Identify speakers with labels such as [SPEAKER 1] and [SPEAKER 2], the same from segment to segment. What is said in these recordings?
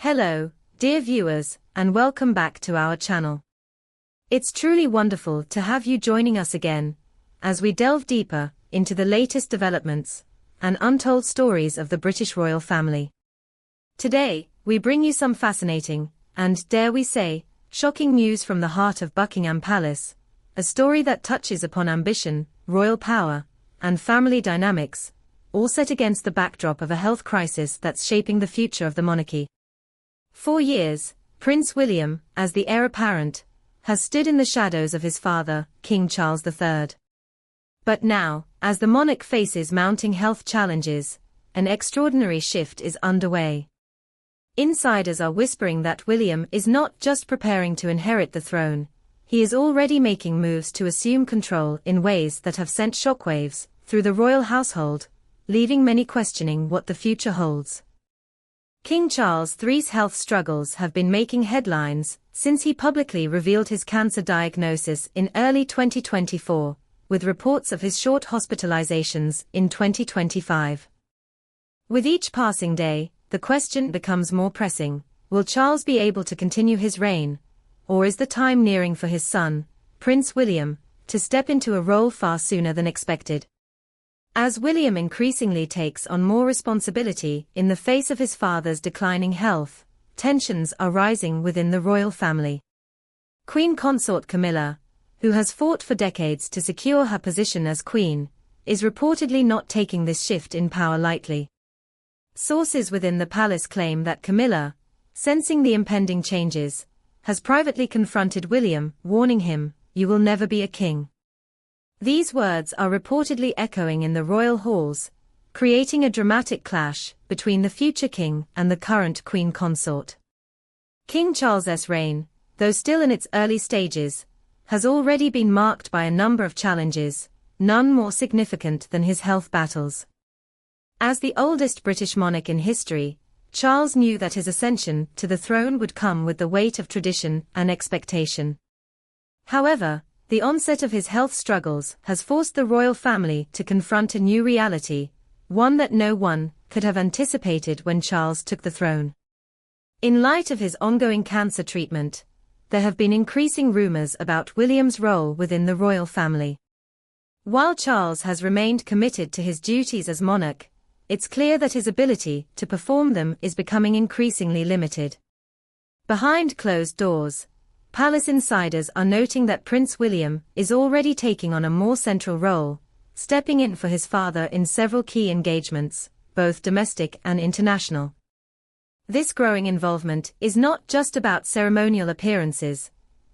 [SPEAKER 1] Hello, dear viewers, and welcome back to our channel. It's truly wonderful to have you joining us again, as we delve deeper into the latest developments and untold stories of the British royal family. Today, we bring you some fascinating, and dare we say, shocking news from the heart of Buckingham Palace, a story that touches upon ambition, royal power, and family dynamics, all set against the backdrop of a health crisis that's shaping the future of the monarchy. For years, Prince William, as the heir apparent, has stood in the shadows of his father, King Charles III. But now, as the monarch faces mounting health challenges, an extraordinary shift is underway. Insiders are whispering that William is not just preparing to inherit the throne, he is already making moves to assume control in ways that have sent shockwaves through the royal household, leaving many questioning what the future holds. King Charles III's health struggles have been making headlines since he publicly revealed his cancer diagnosis in early 2024, with reports of his short hospitalizations in 2025. With each passing day, the question becomes more pressing: will Charles be able to continue his reign, or is the time nearing for his son, Prince William, to step into a role far sooner than expected? As William increasingly takes on more responsibility in the face of his father's declining health, tensions are rising within the royal family. Queen Consort Camilla, who has fought for decades to secure her position as queen, is reportedly not taking this shift in power lightly. Sources within the palace claim that Camilla, sensing the impending changes, has privately confronted William, warning him, "You will never be a king." These words are reportedly echoing in the royal halls, creating a dramatic clash between the future king and the current queen consort. King Charles's reign, though still in its early stages, has already been marked by a number of challenges, none more significant than his health battles. As the oldest British monarch in history, Charles knew that his ascension to the throne would come with the weight of tradition and expectation. However, the onset of his health struggles has forced the royal family to confront a new reality, one that no one could have anticipated when Charles took the throne. In light of his ongoing cancer treatment, there have been increasing rumors about William's role within the royal family. While Charles has remained committed to his duties as monarch, it's clear that his ability to perform them is becoming increasingly limited. Behind closed doors, palace insiders are noting that Prince William is already taking on a more central role, stepping in for his father in several key engagements, both domestic and international. This growing involvement is not just about ceremonial appearances,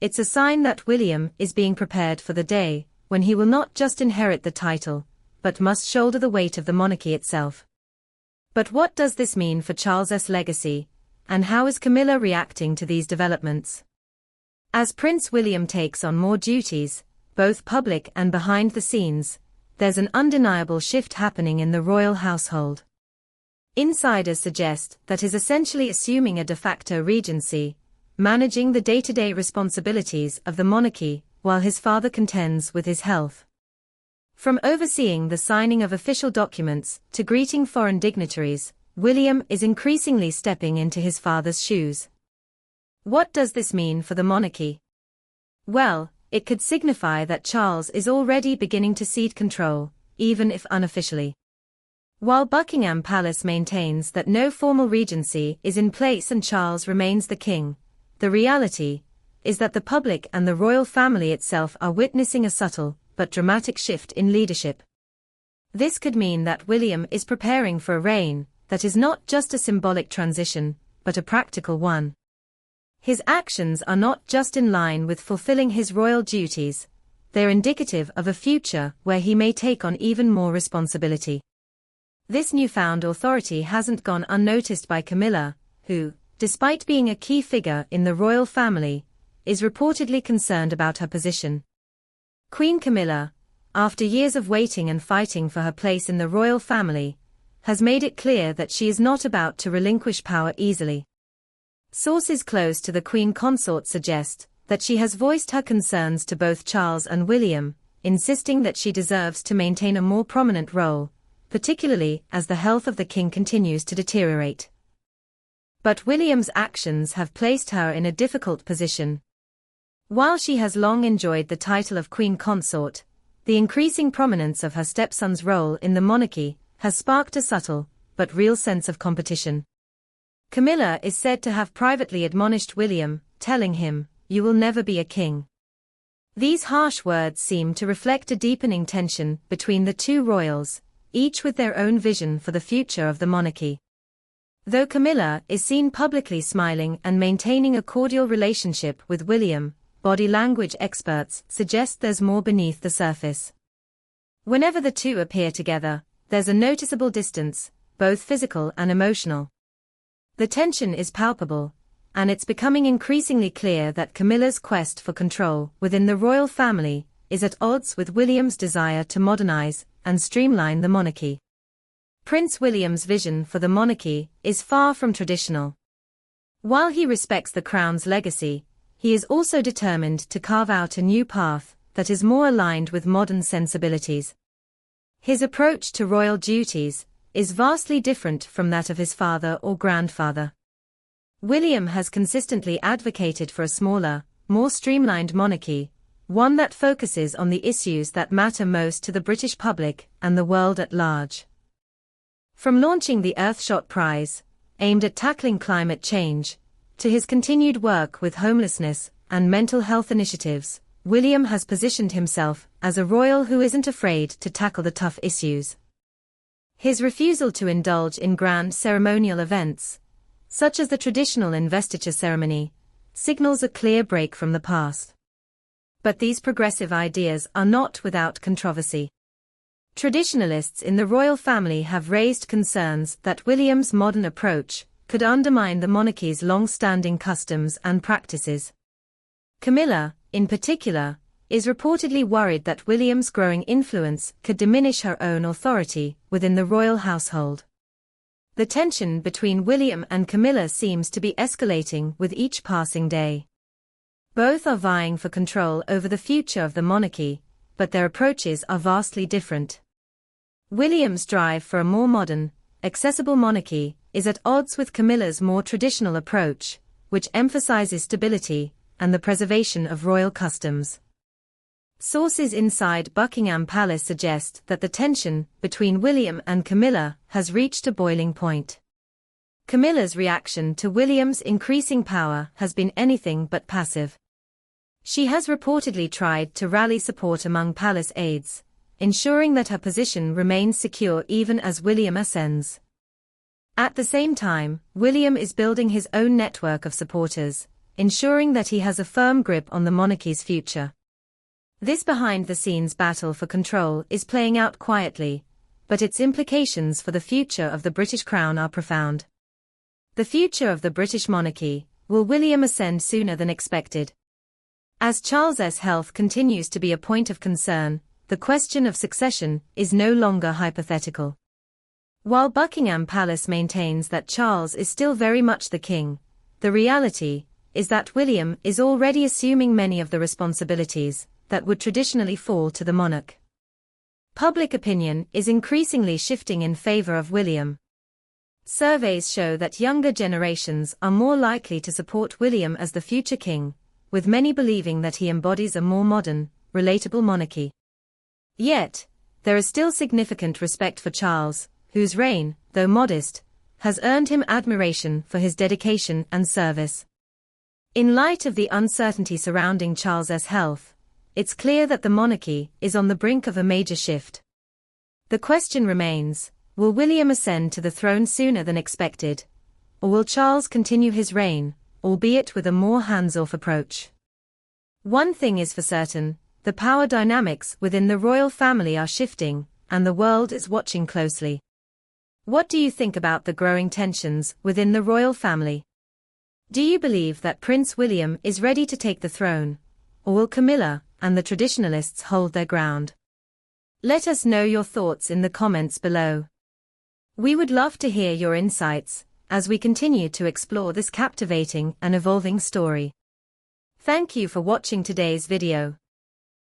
[SPEAKER 1] it's a sign that William is being prepared for the day when he will not just inherit the title, but must shoulder the weight of the monarchy itself. But what does this mean for Charles's legacy, and how is Camilla reacting to these developments? As Prince William takes on more duties, both public and behind the scenes, there's an undeniable shift happening in the royal household. Insiders suggest that he's essentially assuming a de facto regency, managing the day-to-day responsibilities of the monarchy while his father contends with his health. From overseeing the signing of official documents to greeting foreign dignitaries, William is increasingly stepping into his father's shoes. What does this mean for the monarchy? Well, it could signify that Charles is already beginning to cede control, even if unofficially. While Buckingham Palace maintains that no formal regency is in place and Charles remains the king, the reality is that the public and the royal family itself are witnessing a subtle but dramatic shift in leadership. This could mean that William is preparing for a reign that is not just a symbolic transition, but a practical one. His actions are not just in line with fulfilling his royal duties, they're indicative of a future where he may take on even more responsibility. This newfound authority hasn't gone unnoticed by Camilla, who, despite being a key figure in the royal family, is reportedly concerned about her position. Queen Camilla, after years of waiting and fighting for her place in the royal family, has made it clear that she is not about to relinquish power easily. Sources close to the Queen Consort suggest that she has voiced her concerns to both Charles and William, insisting that she deserves to maintain a more prominent role, particularly as the health of the king continues to deteriorate. But William's actions have placed her in a difficult position. While she has long enjoyed the title of Queen Consort, the increasing prominence of her stepson's role in the monarchy has sparked a subtle, but real sense of competition. Camilla is said to have privately admonished William, telling him, "You will never be a king." These harsh words seem to reflect a deepening tension between the two royals, each with their own vision for the future of the monarchy. Though Camilla is seen publicly smiling and maintaining a cordial relationship with William, body language experts suggest there's more beneath the surface. Whenever the two appear together, there's a noticeable distance, both physical and emotional. The tension is palpable, and it's becoming increasingly clear that Camilla's quest for control within the royal family is at odds with William's desire to modernize and streamline the monarchy. Prince William's vision for the monarchy is far from traditional. While he respects the crown's legacy, he is also determined to carve out a new path that is more aligned with modern sensibilities. His approach to royal duties is vastly different from that of his father or grandfather. William has consistently advocated for a smaller, more streamlined monarchy, one that focuses on the issues that matter most to the British public and the world at large. From launching the Earthshot Prize, aimed at tackling climate change, to his continued work with homelessness and mental health initiatives, William has positioned himself as a royal who isn't afraid to tackle the tough issues. His refusal to indulge in grand ceremonial events, such as the traditional investiture ceremony, signals a clear break from the past. But these progressive ideas are not without controversy. Traditionalists in the royal family have raised concerns that William's modern approach could undermine the monarchy's long-standing customs and practices. Camilla, in particular, is reportedly worried that William's growing influence could diminish her own authority within the royal household. The tension between William and Camilla seems to be escalating with each passing day. Both are vying for control over the future of the monarchy, but their approaches are vastly different. William's drive for a more modern, accessible monarchy is at odds with Camilla's more traditional approach, which emphasizes stability and the preservation of royal customs. Sources inside Buckingham Palace suggest that the tension between William and Camilla has reached a boiling point. Camilla's reaction to William's increasing power has been anything but passive. She has reportedly tried to rally support among palace aides, ensuring that her position remains secure even as William ascends. At the same time, William is building his own network of supporters, ensuring that he has a firm grip on the monarchy's future. This behind-the-scenes battle for control is playing out quietly, but its implications for the future of the British crown are profound. The future of the British monarchy: will William ascend sooner than expected? As Charles's health continues to be a point of concern, the question of succession is no longer hypothetical. While Buckingham Palace maintains that Charles is still very much the king, the reality is that William is already assuming many of the responsibilities that would traditionally fall to the monarch. Public opinion is increasingly shifting in favor of William. Surveys show that younger generations are more likely to support William as the future king, with many believing that he embodies a more modern, relatable monarchy. Yet, there is still significant respect for Charles, whose reign, though modest, has earned him admiration for his dedication and service. In light of the uncertainty surrounding Charles's health, it's clear that the monarchy is on the brink of a major shift. The question remains: will William ascend to the throne sooner than expected, or will Charles continue his reign, albeit with a more hands-off approach? One thing is for certain: the power dynamics within the royal family are shifting, and the world is watching closely. What do you think about the growing tensions within the royal family? Do you believe that Prince William is ready to take the throne, or will Camilla and the traditionalists hold their ground? Let us know your thoughts in the comments below. We would love to hear your insights as we continue to explore this captivating and evolving story. Thank you for watching today's video.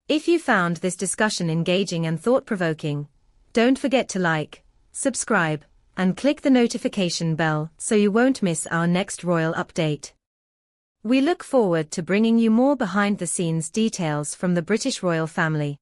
[SPEAKER 1] If you found this discussion engaging and thought-provoking, don't forget to like, subscribe, and click the notification bell so you won't miss our next royal update. We look forward to bringing you more behind-the-scenes details from the British royal family.